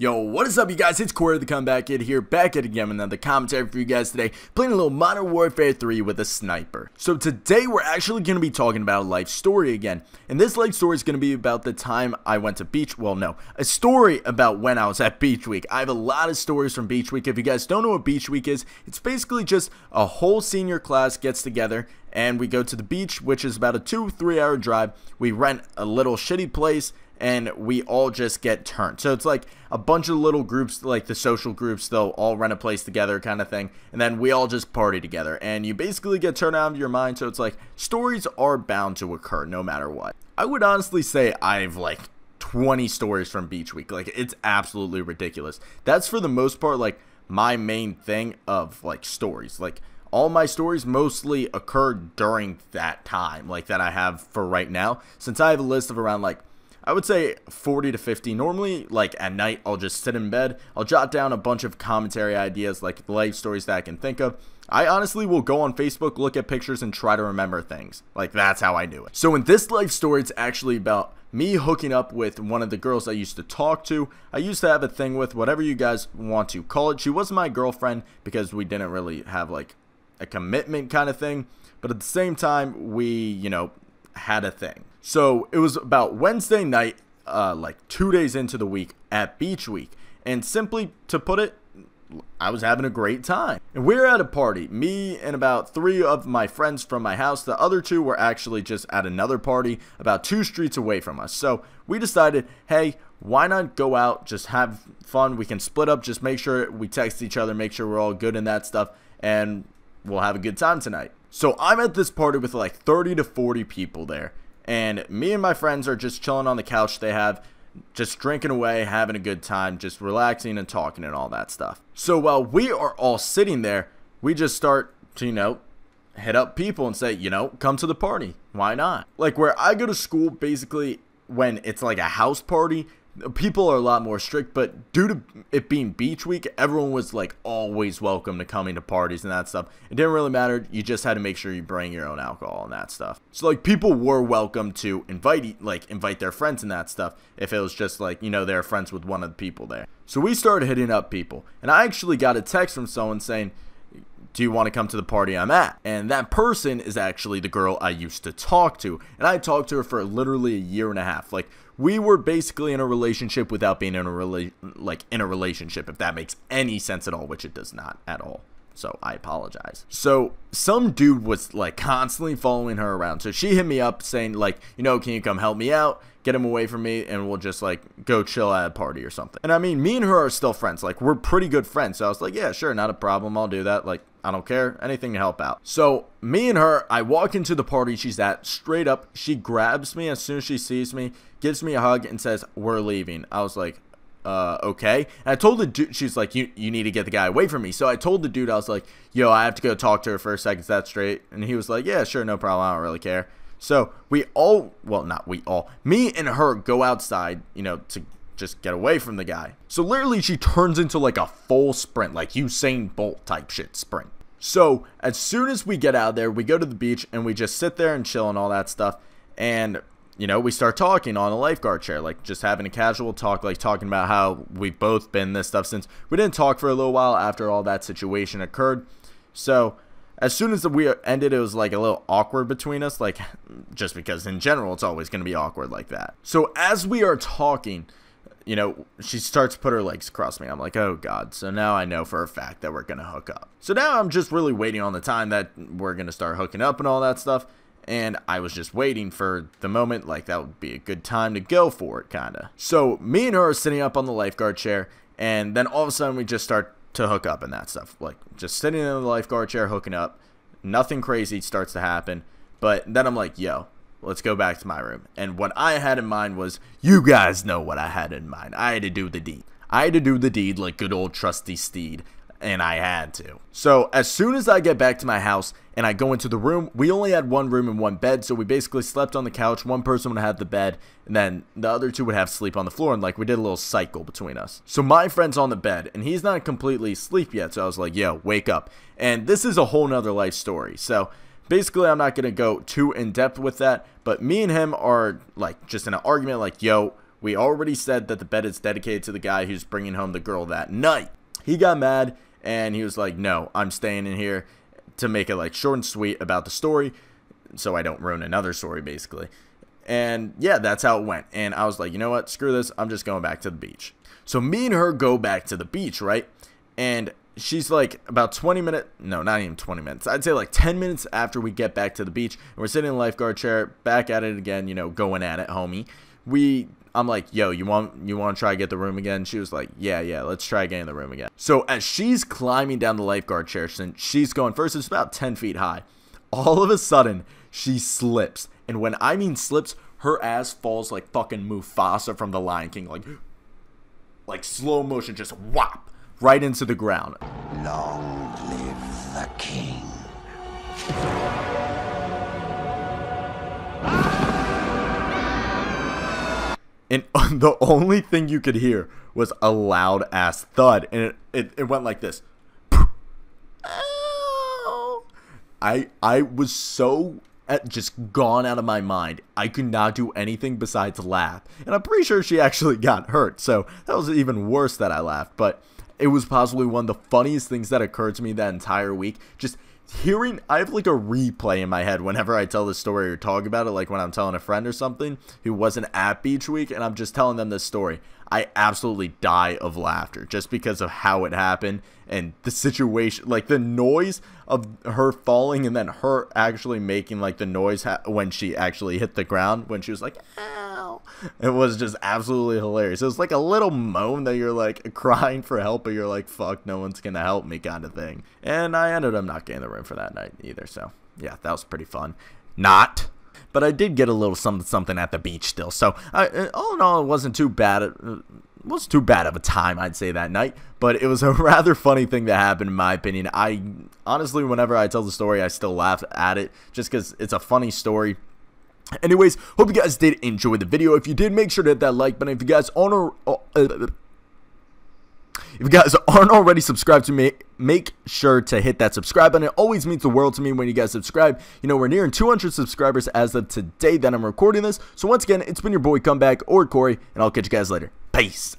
Yo, what is up, you guys? It's Corey the Comeback Kid here, back at again with another commentary for you guys today, playing a little Modern Warfare 3 with a sniper. So today we're actually going to be talking about a life story again, and this life story is going to be about the time I went to beach, well no, a story about when I was at Beach Week. I have a lot of stories from Beach Week. If you guys don't know what Beach Week is, it's basically just a whole senior class gets together and we go to the beach, which is about a 2-3 hour drive. We rent a little shitty place and we all just get turned. So it's like a bunch of little groups, like the social groups, they'll all rent a place together kind of thing, and then we all just party together, and you basically get turned out of your mind. So it's like stories are bound to occur no matter what. I would honestly say I have like 20 stories from Beach Week. Like, it's absolutely ridiculous. That's for the most part like my main thing of like stories. Like, all my stories mostly occurred during that time, like that I have for right now, since I have a list of around like, I would say 40 to 50. Normally, like at night, I'll just sit in bed. I'll jot down a bunch of commentary ideas, like life stories that I can think of. I honestly will go on Facebook, look at pictures, and try to remember things. Like, that's how I do it. So in this life story, it's actually about me hooking up with one of the girls I used to talk to. I used to have a thing with, whatever you guys want to call it. She wasn't my girlfriend because we didn't really have like a commitment kind of thing. But at the same time, we, you know, had a thing. So it was about Wednesday night, like 2 days into the week at Beach Week, and simply to put it, I was having a great time. And we were at a party, me and about 3 of my friends from my house. The other 2 were actually just at another party about 2 streets away from us. So we decided, hey, why not go out, just have fun, we can split up, just make sure we text each other, make sure we're all good in that stuff, and we'll have a good time tonight. So I'm at this party with like 30 to 40 people there. And me and my friends are just chilling on the couch. They have just drinking away, having a good time, just relaxing and talking and all that stuff. So while we are all sitting there, we just start to, you know, hit up people and say, you know, come to the party. Why not? Like, where I go to school, basically, when it's like a house party, people are a lot more strict, but due to it being Beach Week, everyone was like always welcome to coming to parties and that stuff. It didn't really matter. You just had to make sure you bring your own alcohol and that stuff. So like, people were welcome to invite their friends and that stuff if it was just like, you know, they're friends with one of the people there. So we started hitting up people, and I actually got a text from someone saying, do you want to come to the party I'm at? And that person is actually the girl I used to talk to. And I talked to her for literally a year and a half. Like, we were basically in a relationship without being in a relationship, if that makes any sense at all, which it does not at all. So I apologize. So some dude was like constantly following her around. So she hit me up saying like, you know, can you come help me out? Get him away from me and we'll just like go chill at a party or something. And I mean, me and her are still friends. Like, we're pretty good friends. So I was like, yeah, sure, not a problem. I'll do that. Like, I don't care. Anything to help out. So me and her, I walk into the party she's at, straight up. She grabs me as soon as she sees me, gives me a hug and says, we're leaving. I was like, okay. And I told the dude, she's like, you need to get the guy away from me. So I told the dude, I was like, yo, I have to go talk to her for a second. Is that straight? And he was like, yeah, sure, no problem. I don't really care. So we all, well, not we all, me and her go outside, you know, to just get away from the guy. So literally she turns into like a full sprint, like Usain Bolt type shit sprint. So as soon as we get out of there, we go to the beach and we just sit there and chill and all that stuff. And, you know, we start talking on a lifeguard chair, like just having a casual talk, like talking about how we've both been this stuff since we didn't talk for a little while after all that situation occurred. So as soon as we ended, it was like a little awkward between us, like just because in general it's always going to be awkward like that. So as we are talking, you know, she starts to put her legs across me. I'm like, oh God. So now I know for a fact that we're going to hook up. So now I'm just really waiting on the time that we're going to start hooking up and all that stuff. And I was just waiting for the moment, like that would be a good time to go for it, kind of. So me and her are sitting up on the lifeguard chair, and then all of a sudden we just start to hook up and that stuff. Like, just sitting in the lifeguard chair hooking up. Nothing crazy starts to happen. But then I'm like, yo, let's go back to my room. And what I had in mind was, you guys know what I had in mind. I had to do the deed. I had to do the deed like good old trusty Steed. And I had to. So as soon as I get back to my house and I go into the room, we only had one room and one bed, so we basically slept on the couch. One person would have the bed, and then the other 2 would have sleep on the floor, and like we did a little cycle between us. So my friend's on the bed, and he's not completely asleep yet, so I was like, yo, wake up. And this is a whole nother life story. So basically, I'm not going to go too in depth with that, but me and him are like just in an argument, like, yo, We already said that the bed is dedicated to the guy who's bringing home the girl that night. He got mad, and he was like, no, I'm staying in here, to make it like short and sweet about the story, so I don't ruin another story, basically. And yeah, that's how it went. And I was like, you know what, screw this, I'm just going back to the beach. So me and her go back to the beach, right? And she's like about 20 minutes, no, not even 20 minutes, I'd say like 10 minutes after we get back to the beach, and we're sitting in the lifeguard chair, back at it again, you know, going at it, homie. I'm like, yo, you want to try to get the room again? She was like, yeah, let's try getting the room again. So as she's climbing down the lifeguard chair, since she's going first, it's about 10 feet high. All of a sudden, she slips. And when I mean slips, her ass falls like fucking Mufasa from the Lion King. Like slow motion, just whop, right into the ground. Long live the king. And the only thing you could hear was a loud ass thud, and it went like this. I was so just gone out of my mind. I could not do anything besides laugh, and I'm pretty sure she actually got hurt, so that was even worse that I laughed. But it was possibly one of the funniest things that occurred to me that entire week. Just hearing, I have like a replay in my head whenever I tell this story or talk about it, like when I'm telling a friend or something who wasn't at beach week and I'm just telling them this story. I absolutely die of laughter just because of how it happened and the situation, like the noise of her falling and then her actually making like the noise when she actually hit the ground, when she was like, ow. It was just absolutely hilarious. It was like a little moan that you're like crying for help, but you're like, fuck, no one's gonna help me kind of thing. And I ended up not getting the room for that night either, so yeah, that was pretty fun. Not. But I did get a little something at the beach still. So all in all, it wasn't too bad. It wasn't too bad of a time, I'd say, that night. But it was a rather funny thing that happened, in my opinion. I honestly, whenever I tell the story, I still laugh at it just because it's a funny story. Anyways, hope you guys did enjoy the video. If you did, make sure to hit that like button. If you guys aren't already subscribed to me, make sure to hit that subscribe button. It always means the world to me when you guys subscribe. You know, we're nearing 200 subscribers as of today that I'm recording this. So once again, it's been your boy Comeback or Corey, and I'll catch you guys later. Peace.